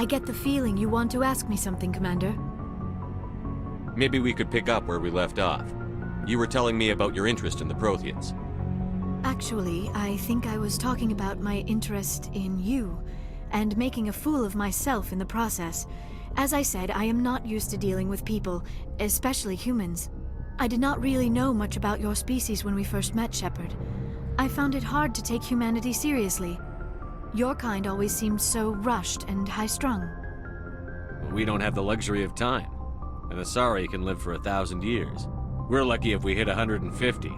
I get the feeling you want to ask me something, Commander. Maybe we could pick up where we left off. You were telling me about your interest in the Protheans. Actually, I think I was talking about my interest in you, and making a fool of myself in the process. As I said, I am not used to dealing with people, especially humans. I did not really know much about your species when we first met, Shepard. I found it hard to take humanity seriously. Your kind always seemed so rushed and high-strung. We don't have the luxury of time. An Asari can live for 1,000 years. We're lucky if we hit 150.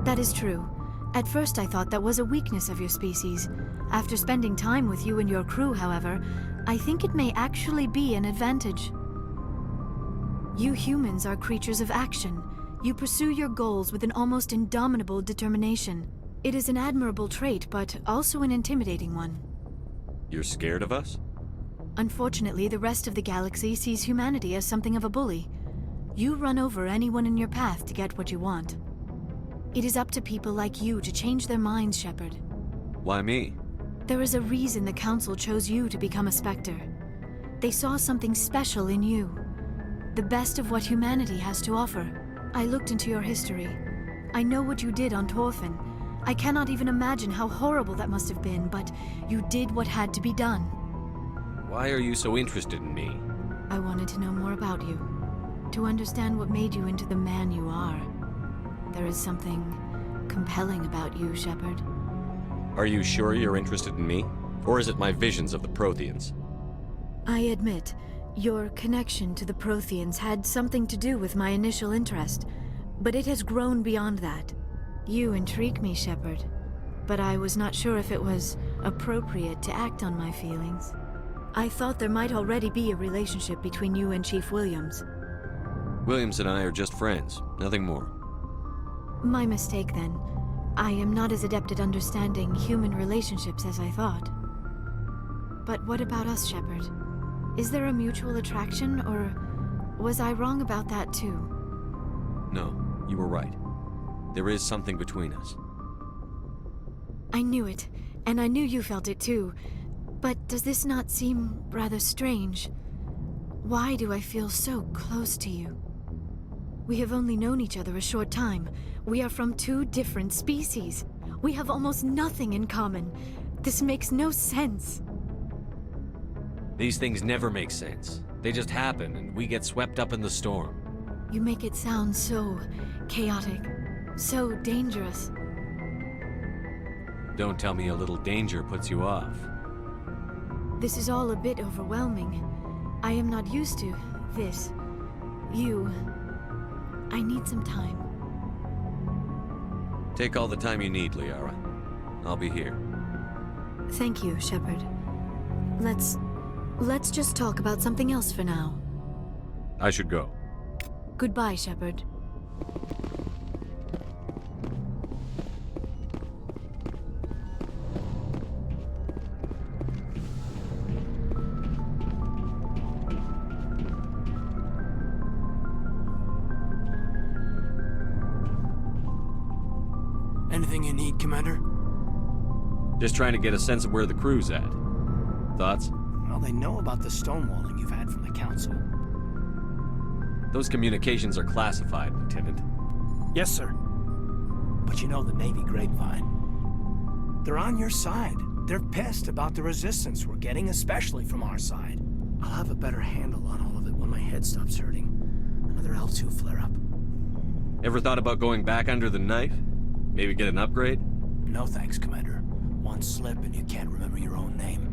That is true. At first I thought that was a weakness of your species. After spending time with you and your crew, however, I think it may actually be an advantage. You humans are creatures of action. You pursue your goals with an almost indomitable determination. It is an admirable trait, but also an intimidating one. You're scared of us? Unfortunately, the rest of the galaxy sees humanity as something of a bully. You run over anyone in your path to get what you want. It is up to people like you to change their minds, Shepard. Why me? There is a reason the Council chose you to become a Spectre. They saw something special in you. The best of what humanity has to offer. I looked into your history. I know what you did on Torfin. I cannot even imagine how horrible that must have been, but you did what had to be done. Why are you so interested in me? I wanted to know more about you. To understand what made you into the man you are. There is something compelling about you, Shepard. Are you sure you're interested in me? Or is it my visions of the Protheans? I admit, your connection to the Protheans had something to do with my initial interest, but it has grown beyond that. You intrigue me, Shepard, but I was not sure if it was appropriate to act on my feelings. I thought there might already be a relationship between you and Chief Williams. Williams and I are just friends, nothing more. My mistake, then. I am not as adept at understanding human relationships as I thought. But what about us, Shepard? Is there a mutual attraction, or was I wrong about that too? No, you were right. There is something between us. I knew it, and I knew you felt it too. But does this not seem rather strange? Why do I feel so close to you? We have only known each other a short time. We are from two different species. We have almost nothing in common. This makes no sense. These things never make sense. They just happen, and we get swept up in the storm. You make it sound so chaotic, so dangerous. Don't tell me a little danger puts you off. This is all a bit overwhelming. I am not used to this. You. I need some time. Take all the time you need, Liara. I'll be here. Thank you, Shepard. Let's just talk about something else for now. I should go. Goodbye, Shepard. Anything you need, Commander? Just trying to get a sense of where the crew's at. Thoughts? Well, they know about the stonewalling you've had from the Council. Those communications are classified, Lieutenant. Yes, sir. But you know the Navy grapevine. They're on your side. They're pissed about the resistance we're getting, especially from our side. I'll have a better handle on all of it when my head stops hurting. Another L2 flare-up. Ever thought about going back under the knife? Maybe get an upgrade? No thanks, Commander. One slip and you can't remember your own name.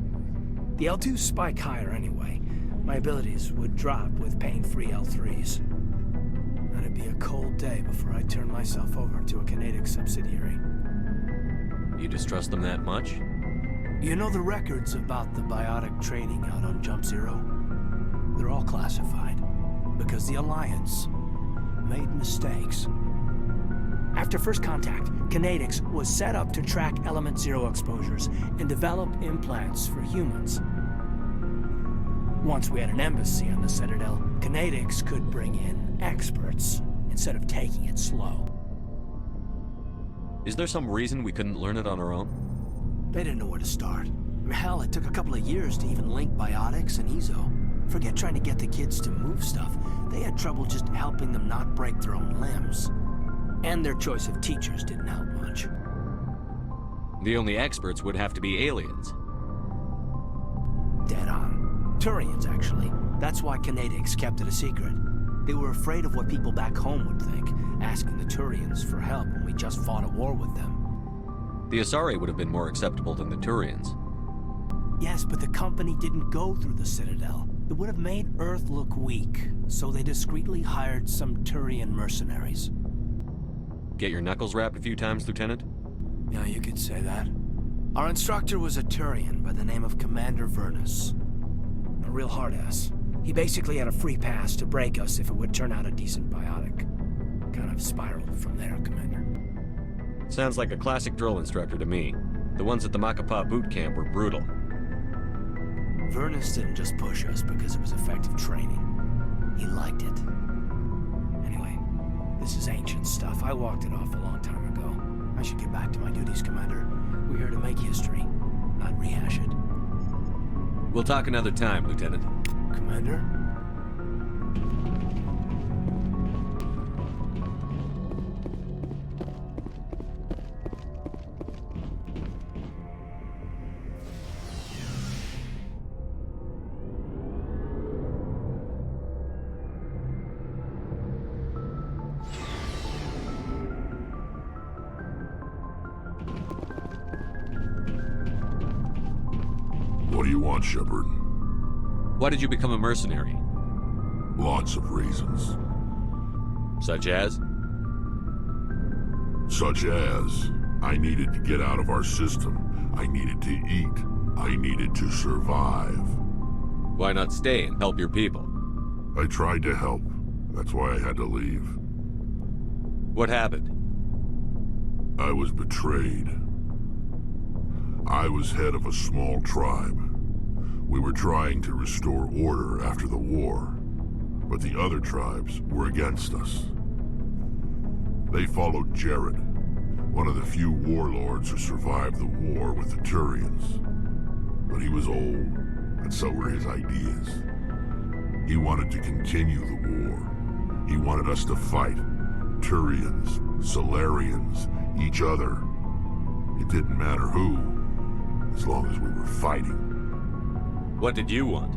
The L2s spike higher anyway. My abilities would drop with pain-free L3s. And it'd be a cold day before I turn myself over to a Canadic subsidiary. You distrust them that much? You know the records about the biotic trading out on Jump Zero? They're all classified. Because the Alliance made mistakes. After first contact, Kinetics was set up to track Element Zero exposures and develop implants for humans. Once we had an embassy on the Citadel, Kinetics could bring in experts instead of taking it slow. Is there some reason we couldn't learn it on our own? They didn't know where to start. Hell, it took a couple of years to even link biotics and Ezo. Forget trying to get the kids to move stuff. They had trouble just helping them not break their own limbs. And their choice of teachers didn't help much. The only experts would have to be aliens. Dead on. Turians, actually. That's why Canadics kept it a secret. They were afraid of what people back home would think, asking the Turians for help when we just fought a war with them. The Asari would have been more acceptable than the Turians. Yes, but the company didn't go through the Citadel. It would have made Earth look weak, so they discreetly hired some Turian mercenaries. Get your knuckles rapped a few times, Lieutenant? Yeah, you could say that. Our instructor was a Turian by the name of Commander Vernus. A real hard-ass. He basically had a free pass to break us if it would turn out a decent biotic. Kind of spiraled from there, Commander. Sounds like a classic drill instructor to me. The ones at the Makapa boot camp were brutal. Vernus didn't just push us because it was effective training. He liked it. Anyway, this is ancient stuff. I walked it off a long time ago. I should get back to my duties, Commander. We're here to make history, not rehash it. We'll talk another time, Lieutenant. Commander? What do you want, Shepard? Why did you become a mercenary? Lots of reasons. Such as? Such as, I needed to get out of our system. I needed to eat. I needed to survive. Why not stay and help your people? I tried to help. That's why I had to leave. What happened? I was betrayed. I was head of a small tribe. We were trying to restore order after the war, but the other tribes were against us. They followed Jared, one of the few warlords who survived the war with the Turians. But he was old, and so were his ideas. He wanted to continue the war. He wanted us to fight. Turians, Solarians, each other. It didn't matter who, as long as we were fighting. What did you want?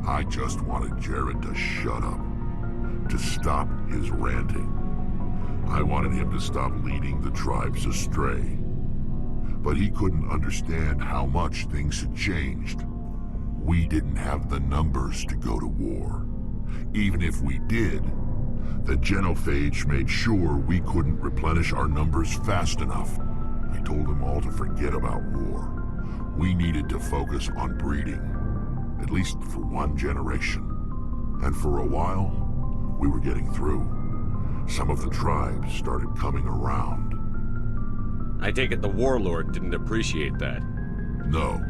I just wanted Jared to shut up, to stop his ranting. I wanted him to stop leading the tribes astray. But he couldn't understand how much things had changed. We didn't have the numbers to go to war. Even if we did, the genophage made sure we couldn't replenish our numbers fast enough. I told them all to forget about war. We needed to focus on breeding, at least for one generation. And for a while, we were getting through. Some of the tribes started coming around. I take it the warlord didn't appreciate that. No,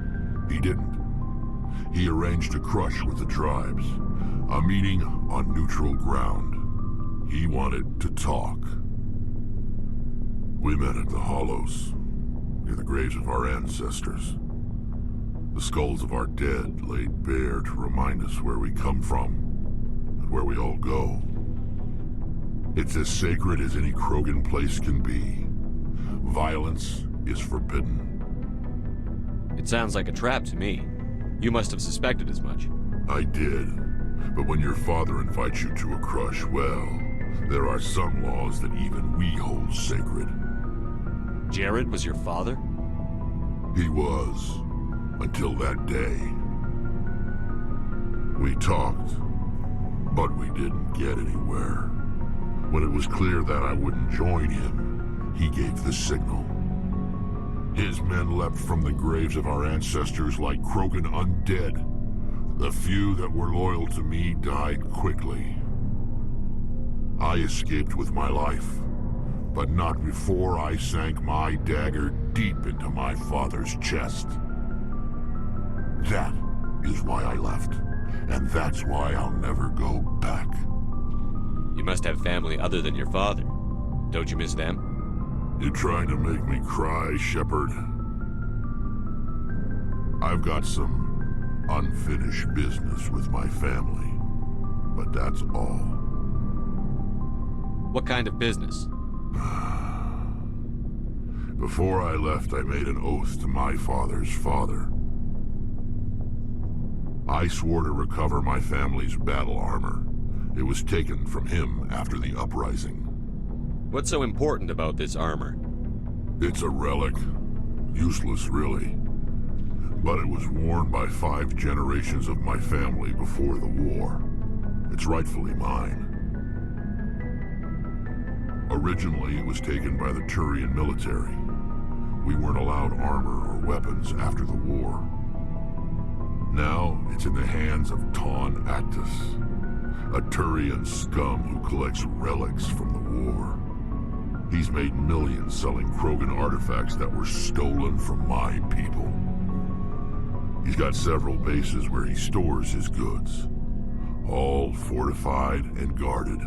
he didn't. He arranged a crush with the tribes, a meeting on neutral ground. He wanted to talk. We met at the Hollows, near the graves of our ancestors. The skulls of our dead laid bare to remind us where we come from, and where we all go. It's as sacred as any Krogan place can be. Violence is forbidden. It sounds like a trap to me. You must have suspected as much. I did. But when your father invites you to a crush, well, there are some laws that even we hold sacred. Jared was your father? He was. Until that day. We talked, but we didn't get anywhere. When it was clear that I wouldn't join him, he gave the signal. His men leapt from the graves of our ancestors like Krogan undead. The few that were loyal to me died quickly. I escaped with my life, but not before I sank my dagger deep into my father's chest. That is why I left, and that's why I'll never go back. You must have family other than your father. Don't you miss them? You trying to make me cry, Shepard? I've got some unfinished business with my family, but that's all. What kind of business? Before I left, I made an oath to my father's father. I swore to recover my family's battle armor. It was taken from him after the uprising. What's so important about this armor? It's a relic. Useless, really. But it was worn by 5 generations of my family before the war. It's rightfully mine. Originally, it was taken by the Turian military. We weren't allowed armor or weapons after the war. Now, it's in the hands of Ton Actus, a Turian scum who collects relics from the war. He's made millions selling Krogan artifacts that were stolen from my people. He's got several bases where he stores his goods, all fortified and guarded.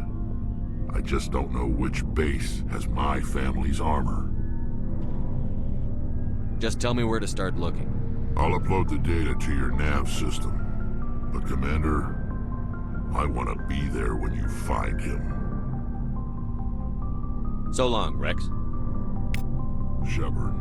I just don't know which base has my family's armor. Just tell me where to start looking. I'll upload the data to your nav system. But Commander, I want to be there when you find him. So long, Rex. Shepard.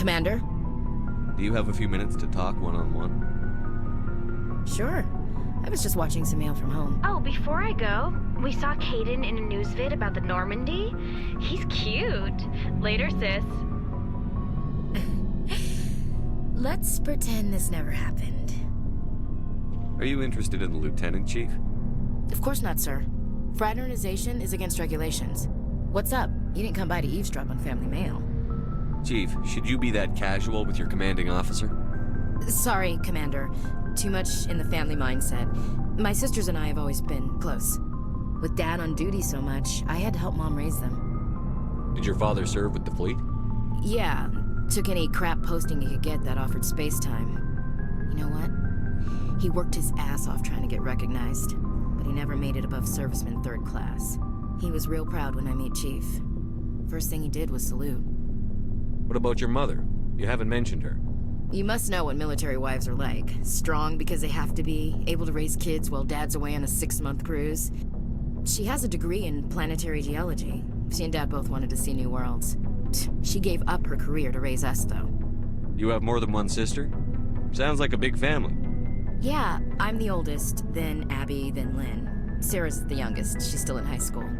Commander? Do you have a few minutes to talk one-on-one? Sure. I was just watching some mail from home. Oh, before I go, we saw Caden in a news vid about the Normandy. He's cute. Later, sis. Let's pretend this never happened. Are you interested in the Lieutenant, Chief? Of course not, sir. Fraternization is against regulations. What's up? You didn't come by to eavesdrop on family mail. Chief, should you be that casual with your commanding officer? Sorry, Commander. Too much in the family mindset. My sisters and I have always been close. With Dad on duty so much, I had to help Mom raise them. Did your father serve with the fleet? Yeah, took any crap posting he could get that offered space time. You know what? He worked his ass off trying to get recognized, but he never made it above serviceman 3rd class. He was real proud when I met Chief. First thing he did was salute. What about your mother? You haven't mentioned her. You must know what military wives are like. Strong because they have to be, able to raise kids while Dad's away on a 6-month cruise. She has a degree in planetary geology. She and Dad both wanted to see new worlds. She gave up her career to raise us, though. You have more than one sister? Sounds like a big family. Yeah, I'm the oldest, then Abby, then Lynn. Sarah's the youngest. She's still in high school.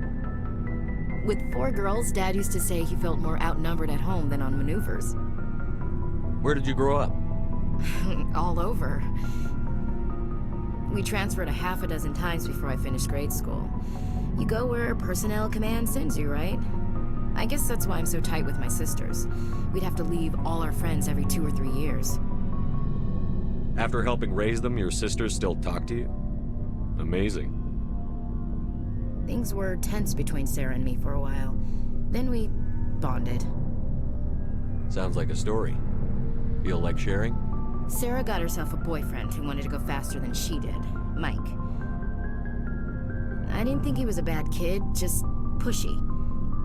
With 4 girls, Dad used to say he felt more outnumbered at home than on maneuvers. Where did you grow up? All over. We transferred a half a dozen times before I finished grade school. You go where personnel command sends you, right? I guess that's why I'm so tight with my sisters. We'd have to leave all our friends every 2 or 3 years. After helping raise them, your sisters still talk to you? Amazing. Things were tense between Sarah and me for a while. Then we bonded. Sounds like a story. Feel like sharing? Sarah got herself a boyfriend who wanted to go faster than she did, Mike. I didn't think he was a bad kid, just pushy.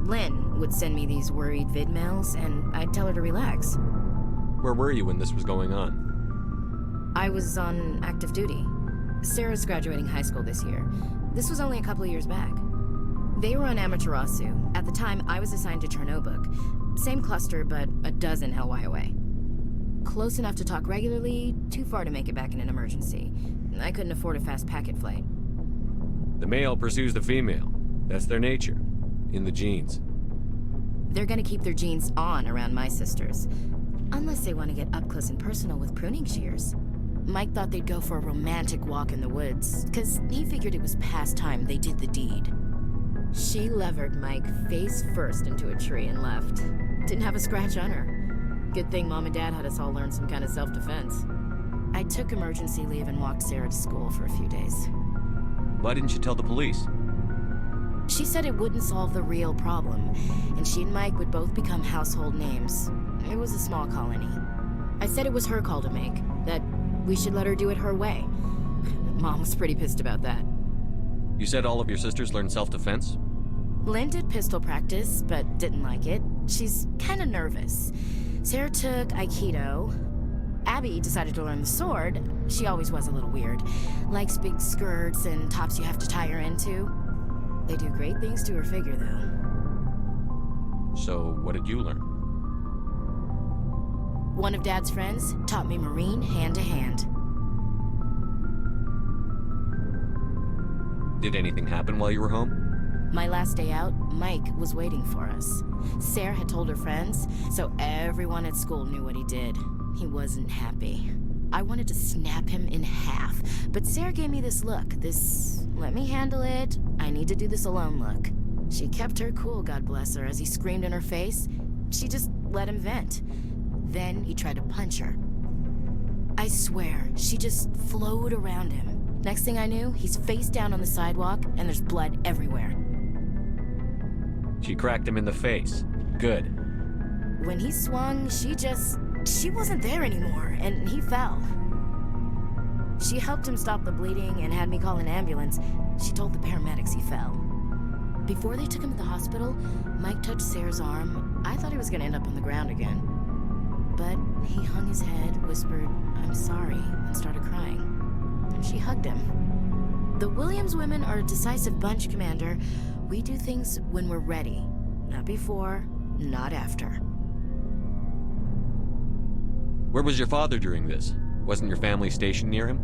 Lynn would send me these worried vid mails, and I'd tell her to relax. Where were you when this was going on? I was on active duty. Sarah's graduating high school this year. This was only a couple of years back. They were on Amaterasu. At the time, I was assigned to Chernobog. Same cluster, but a dozen LY away. Close enough to talk regularly, too far to make it back in an emergency. I couldn't afford a fast packet flight. The male pursues the female. That's their nature. In the genes. They're gonna keep their genes on around my sisters. Unless they want to get up close and personal with pruning shears. Mike thought they'd go for a romantic walk in the woods, because he figured it was past time they did the deed. She levered Mike face first into a tree and left. Didn't have a scratch on her. Good thing Mom and Dad had us all learn some kind of self-defense. I took emergency leave and walked Sarah to school for a few days. Why didn't you tell the police? She said it wouldn't solve the real problem, and she and Mike would both become household names. It was a small colony. I said it was her call to make, that we should let her do it her way. Mom was pretty pissed about that. You said all of your sisters learned self-defense? Lynn did pistol practice, but didn't like it. She's kind of nervous. Sarah took Aikido. Abby decided to learn the sword. She always was a little weird. Likes big skirts and tops you have to tie her into. They do great things to her figure, though. So, what did you learn? One of Dad's friends taught me Marine hand-to-hand. Did anything happen while you were home? My last day out, Mike was waiting for us. Sarah had told her friends, so everyone at school knew what he did. He wasn't happy. I wanted to snap him in half, but Sarah gave me this look, this let me handle it, I need to do this alone look. She kept her cool, God bless her, as he screamed in her face. She just let him vent. Then he tried to punch her. I swear, she just flowed around him. Next thing I knew, he's face down on the sidewalk, and there's blood everywhere. She cracked him in the face. Good. When he swung, she wasn't there anymore, and he fell. She helped him stop the bleeding and had me call an ambulance. She told the paramedics he fell. Before they took him to the hospital, Mike touched Sarah's arm. I thought he was gonna end up on the ground again. But he hung his head, whispered, "I'm sorry," and started crying. And she hugged him. The Williams women are a decisive bunch, Commander. We do things when we're ready. Not before, not after. Where was your father during this? Wasn't your family stationed near him?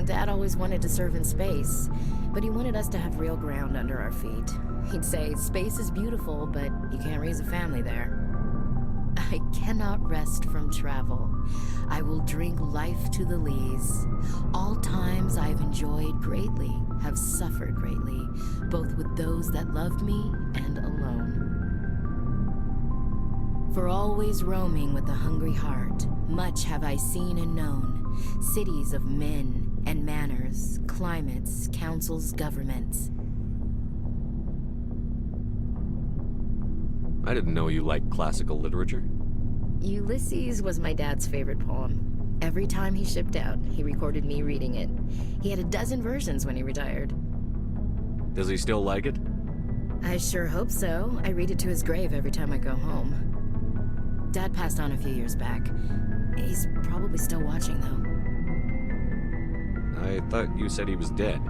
Dad always wanted to serve in space, but he wanted us to have real ground under our feet. He'd say, space is beautiful, but you can't raise a family there. I cannot rest from travel. I will drink life to the lees. All times I've enjoyed greatly, have suffered greatly, both with those that loved me and alone. For always roaming with a hungry heart, much have I seen and known, cities of men and manners, climates, councils, governments. I didn't know you liked classical literature. Ulysses was my dad's favorite poem. Every time he shipped out, he recorded me reading it. He had a dozen versions when he retired. Does he still like it? I sure hope so. I read it to his grave every time I go home. Dad passed on a few years back. He's probably still watching, though. I thought you said he was dead.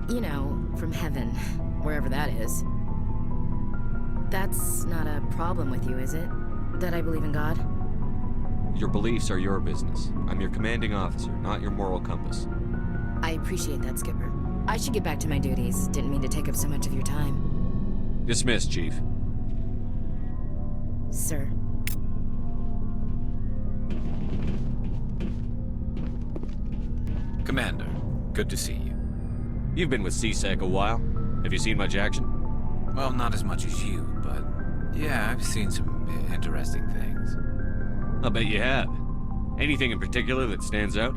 You know, from heaven, wherever that is. That's not a problem with you, is it? That I believe in God? Your beliefs are your business. I'm your commanding officer, not your moral compass. I appreciate that, Skipper. I should get back to my duties. Didn't mean to take up so much of your time. Dismissed, Chief. Sir. Commander, good to see you. You've been with CSEC a while. Have you seen much action? Well, not as much as you, but yeah, I've seen some interesting things. I'll bet you have. Anything in particular that stands out?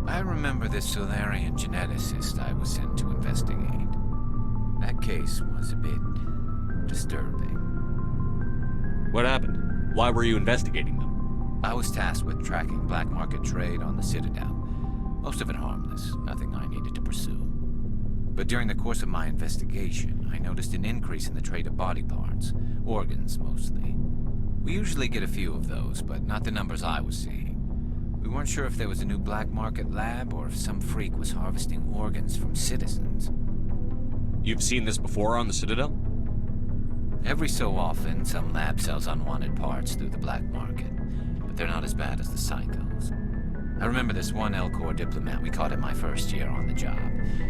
I remember this Solarian geneticist I was sent to investigate. That case was a bit disturbing. What happened? Why were you investigating them? I was tasked with tracking black market trade on the Citadel. Most of it harmless, nothing I needed to pursue. But during the course of my investigation, I noticed an increase in the trade of body parts, organs mostly. We usually get a few of those, but not the numbers I was seeing. We weren't sure if there was a new black market lab or if some freak was harvesting organs from citizens. You've seen this before on the Citadel? Every so often, some lab sells unwanted parts through the black market, but they're not as bad as the psychos. I remember this one L-Corps diplomat we caught in my first year on the job.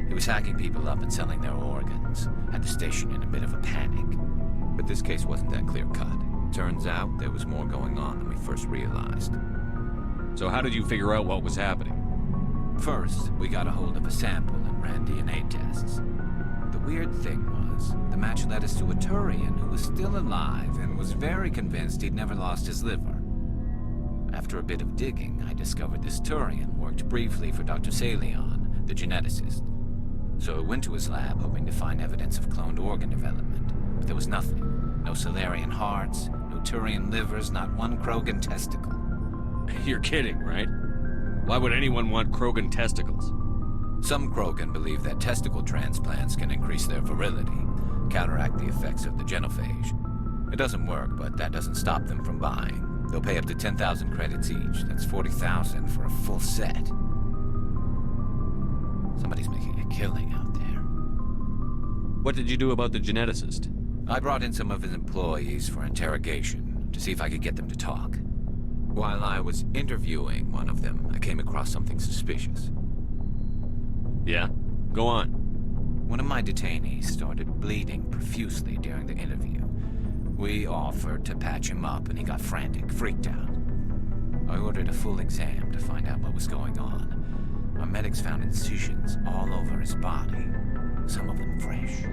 He was hacking people up and selling their organs. Had the station in a bit of a panic. But this case wasn't that clear-cut. Turns out there was more going on than we first realized. So how did you figure out what was happening? First, we got a hold of a sample and ran DNA tests. The weird thing was, the match led us to a Turian who was still alive and was very convinced he'd never lost his liver. After a bit of digging, I discovered this Turian worked briefly for Dr. Salion, the geneticist. So I went to his lab hoping to find evidence of cloned organ development, but there was nothing. No Solarian hearts, no Turian livers, not one Krogan testicle. You're kidding, right? Why would anyone want Krogan testicles? Some Krogan believe that testicle transplants can increase their virility, counteract the effects of the genophage. It doesn't work, but that doesn't stop them from buying. They'll pay up to 10,000 credits each. That's 40,000 for a full set. Somebody's making a killing out there. What did you do about the geneticist? I brought in some of his employees for interrogation, to see if I could get them to talk. While I was interviewing one of them, I came across something suspicious. Yeah? Go on. One of my detainees started bleeding profusely during the interview. We offered to patch him up, and he got frantic, freaked out. I ordered a full exam to find out what was going on. Our medics found incisions all over his body, some of them fresh.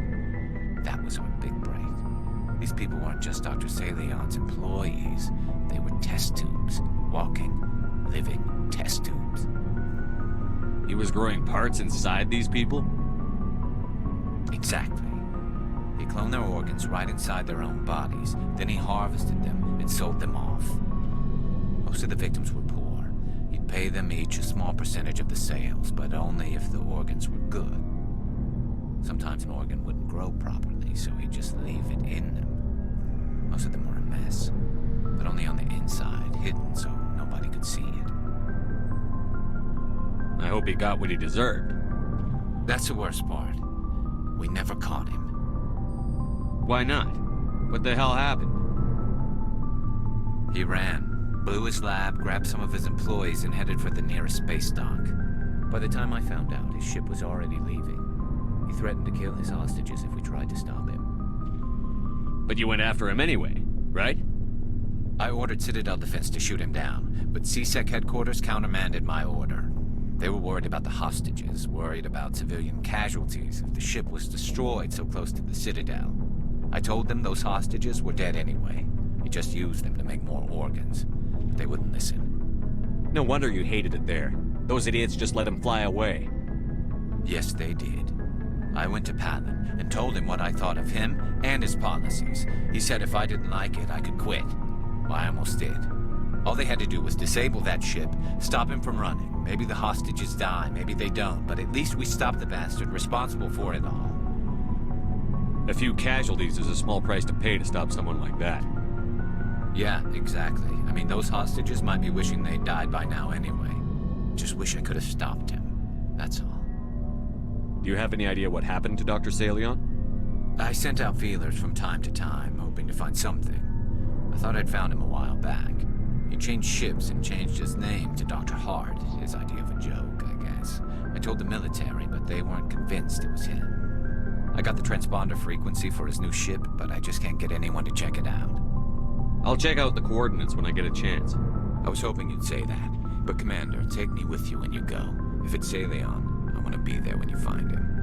That was our big break. These people weren't just Dr. Salion's employees. They were test tubes. Walking, living test tubes. He was growing parts inside these people? Exactly. He cloned their organs right inside their own bodies. Then he harvested them and sold them off. Most of the victims were poor. He'd pay them each a small percentage of the sales, but only if the organs were good. Sometimes an organ wouldn't grow properly, so he'd just leave it in them. Most of them were a mess, but only on the inside, hidden so nobody could see it. I hope he got what he deserved. That's the worst part. We never caught him. Why not? What the hell happened? He ran. blew his lab, grabbed some of his employees, and headed for the nearest space dock. By the time I found out, his ship was already leaving. He threatened to kill his hostages if we tried to stop him. But you went after him anyway, right? I ordered Citadel Defense to shoot him down, but CSEC headquarters countermanded my order. They were worried about the hostages, worried about civilian casualties if the ship was destroyed so close to the Citadel. I told them those hostages were dead anyway. He just used them to make more organs. But they wouldn't listen. No wonder you hated it there. Those idiots just let him fly away. Yes, they did. I went to Palin and told him what I thought of him and his policies. He said if I didn't like it, I could quit. Well, I almost did. All they had to do was disable that ship, stop him from running. Maybe the hostages die, maybe they don't, but at least we stopped the bastard responsible for it all. A few casualties is a small price to pay to stop someone like that. Yeah, exactly. I mean, those hostages might be wishing they'd died by now anyway. Just wish I could have stopped him. That's all. Do you have any idea what happened to Dr. Salion? I sent out feelers from time to time, hoping to find something. I thought I'd found him a while back. He changed ships and changed his name to Dr. Hart, his idea of a joke, I guess. I told the military, but they weren't convinced it was him. I got the transponder frequency for his new ship, but I just can't get anyone to check it out. I'll check out the coordinates when I get a chance. I was hoping you'd say that. But Commander, take me with you when you go. If it's Salion, I want to be there when you find him.